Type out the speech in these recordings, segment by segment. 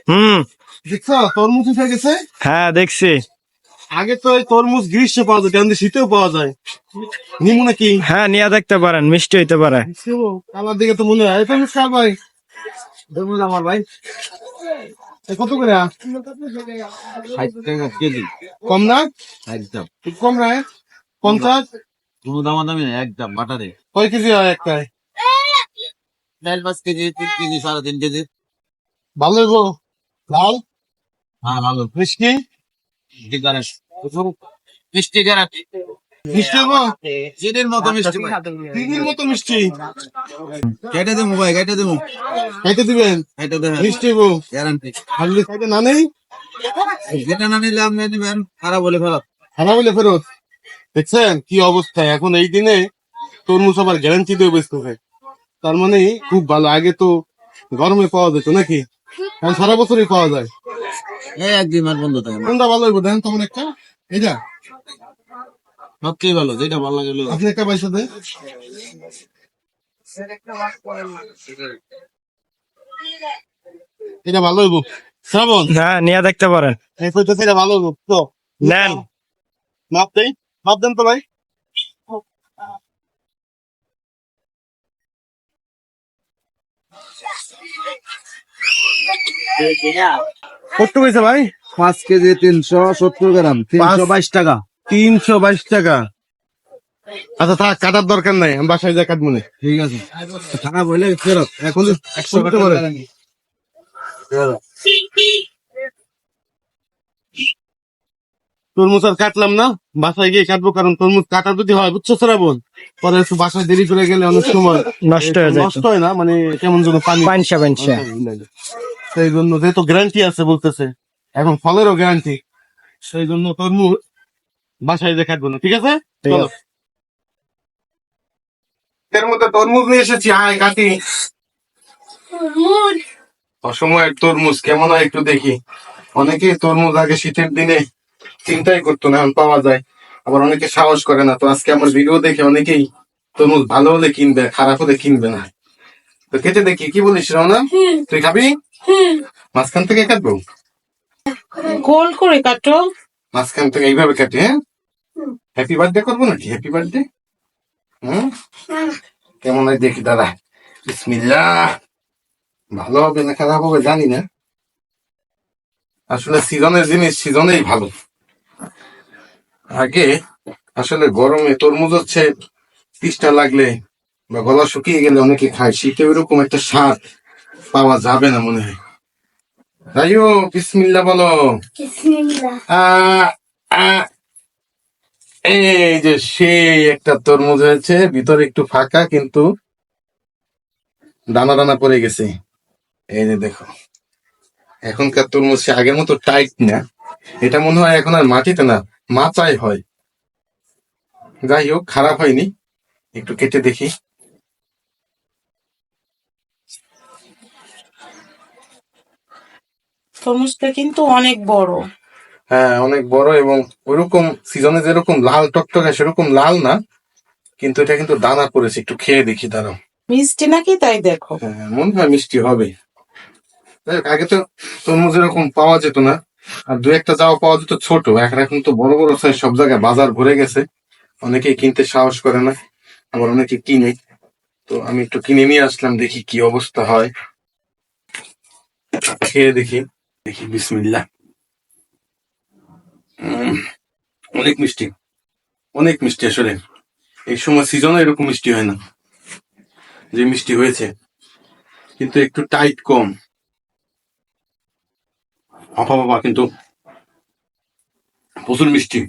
হুম। দেখছো তরমুজ উঠে গেছে। হ্যাঁ দেখছি। আগে তো এই তরমুজ গ্রীষ্মে পাওয়া যায়, কিন্তু শীতেও পাওয়া যায়। নিমু নাকি? হ্যাঁ নিয়ে দেখতে পারেন, মিষ্টি হইতে পারে। আমার দিকে তো মনে হয় তরমুজ খা ভাই। তরমুজ আমার ভাই কত করে? 60 টাকা কেজি। কম না? একদম খুব কম না? 50? কোনো দামাদামি নেই, একদম বাটারে। কয় কেজি হয় একটাই? 4-5 কেজি, 3 কেজি, 3.5 কেজি। ভালো হইব? লাল হ্যাঁ ভালো। মিষ্টি মিষ্টি গ্যারান্টি। মিষ্টি গ্যারান্টি। মিষ্টি হইব? চিনির মতো মিষ্টি ভাই। চিনির মতো মিষ্টি। কেটে দেবো ভাই, কেটে দেবো। খাইতে দিবেন? কেটে দেবেন, মিষ্টি হইব? গ্যারান্টি। আর যদি খাইতে না নেই? যেটা না নিলে আপনি নেবেন, খারাপ বলে ফেরত। খারাপ হইলে ফেরত। দেখছেন কি অবস্থা এখন এই দিনে? তরমুজ আবার গ্যারান্টি দিয়ে বেচতেছে। তার মানে খুব ভালো। আগে তো গরমে পাওয়া যেত নাকি, এখন সারা বছরই পাওয়া যায়। এই একদিন আর বন্ধ থাকে না। কোনটা ভালো হইব দেখেন তখন একটা? এটা সবচেয়ে ভালো, যেটা ভালো লাগে। আপনি একটা পয়সা দেন। এটা ভালো হইব শ্রাবণ। হ্যাঁ নিয়ে দেখতে পারেন। এই কইতেছে এটা ভালো হইব তো নেন। মাপ দেই, মাপ দেন তো ভাই। কত পয়সা ভাই? 5 কেজি 370 গ্রাম, 322 টাকা। 322 টাকা। আচ্ছা থাক, কাটার দরকার নাই, আমি বাসায় যা কাটবো না। ঠিক আছে, খারাপ হইলে ফেরত। এখন 100 টাকা করে তরমুজ আর কাটলাম না, বাসায় গিয়ে কাটবো। কারণ তরমুজ কাটা যদি হয় বুঝছো শ্রাবণ, পরে একটু বাসায় দেরি করে গেলে অনেক সময় নষ্ট হয়ে যায়। নষ্ট হয় না, মানে কেমন যেন পানি পানসা পানসা। সেই জন্য যেহেতু গ্যারান্টি আছে বলতেছে, এখন ফলেরও গ্যারান্টি, সেই জন্য তরমুজ বাসায় যে কাটবো না। ঠিক আছে ঠিক চলো। আছে। এর মধ্যে তরমুজ নিয়ে এসেছি, আয় কাটি। অসময়ের তরমুজ কেমন হয় একটু দেখি। অনেকেই তরমুজ আগে শীতের দিনে চিন্তাই করতো না, এখন পাওয়া যায়। আবার অনেকে সাহস করে না। তো আজকে আমার ভিডিও দেখে অনেকেই তরমুজ ভালো হলে কিনবে, খারাপ হলে কিনবে না। তো কেটে দেখি, কি বলিস রওনা? তুই খাবি? মাঝখান থেকে কাটবো? গোল করে কাটো। মাঝখান থেকে এইভাবে কাটি? হ্যাঁ, হ্যাপি বার্থডে করবো নাকি? Happy birthday. হম, কেমন হয় দেখি দাদা। বিসমিল্লাহ। ভালো হবে না খারাপ হবে জানি না, আসলে সিজনের জিনিস সিজনেই ভালো। আগে আসলে গরমে তরমুজ হচ্ছে তৃষ্ণা লাগলে বা গলা শুকিয়ে গেলে অনেকে খায়, শীতে ওইরকম একটা স্বাদ পাওয়া যাবে না মনে হয়। রাইও বিসমিল্লাহ বলো। আহ, আহ, এই যে সেই একটা তরমুজ হয়েছে, ভিতরে একটু ফাঁকা কিন্তু দানা দানা পড়ে গেছে। এই যে দেখো, এখনকার তরমুজ সে আগের মতো টাইট না। এটা মনে হয় এখন আর মাটিতে না, মাচায় হয়। যাই হোক, খারাপ হয়নি। একটু কেটে দেখি। তরমুজটা কিন্তু অনেক বড়। হ্যাঁ অনেক বড়, এবং ওইরকম সিজনে যেরকম লাল টকটকে সেরকম লাল না, কিন্তু এটা কিন্তু দানা পড়েছে। একটু খেয়ে দেখি দাঁড়াও। মিষ্টি নাকি তাই দেখো। হ্যাঁ মনে হয় মিষ্টি হবে। যাই হোক, আগে তো তরমুজ এরকম পাওয়া যেত না, আর দু একটা যাও পাওয়া যেত ছোট। এখন এখন তো বড় বড় সাইজ, সব জায়গায় বাজার ভরে গেছে। অনেকেই কিনতে সাহস করে না, আবার অনেকে কিনে। তো আমি একটু কিনে নিয়ে আসলাম, দেখি কি অবস্থা হয়। খেয়ে দেখি, দেখি বিসমিল্লাহ। অনেক মিষ্টি, অনেক মিষ্টি। আসলে এই সময় সিজনে এরকম মিষ্টি হয় না যে মিষ্টি হয়েছে, কিন্তু একটু টাইট কম। বাবা বাবা, কিন্তু প্রচুর মিষ্টি।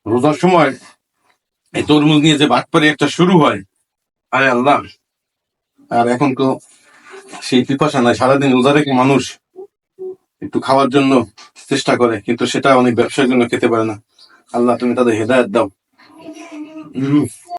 রোজার সময় এই তরমুজ নিয়ে যে বাটপারি একটা শুরু হয়, আরে আল্লাহ। আর এখন তো সেই পিপাসা নাই, সারাদিন রোজা রেখে মানুষ একটু খাওয়ার জন্য চেষ্টা করে, কিন্তু সেটা অনেক ব্যবসার জন্য খেতে পারে না। আল্লাহ তুমি তাদের হেদায়েত দাও।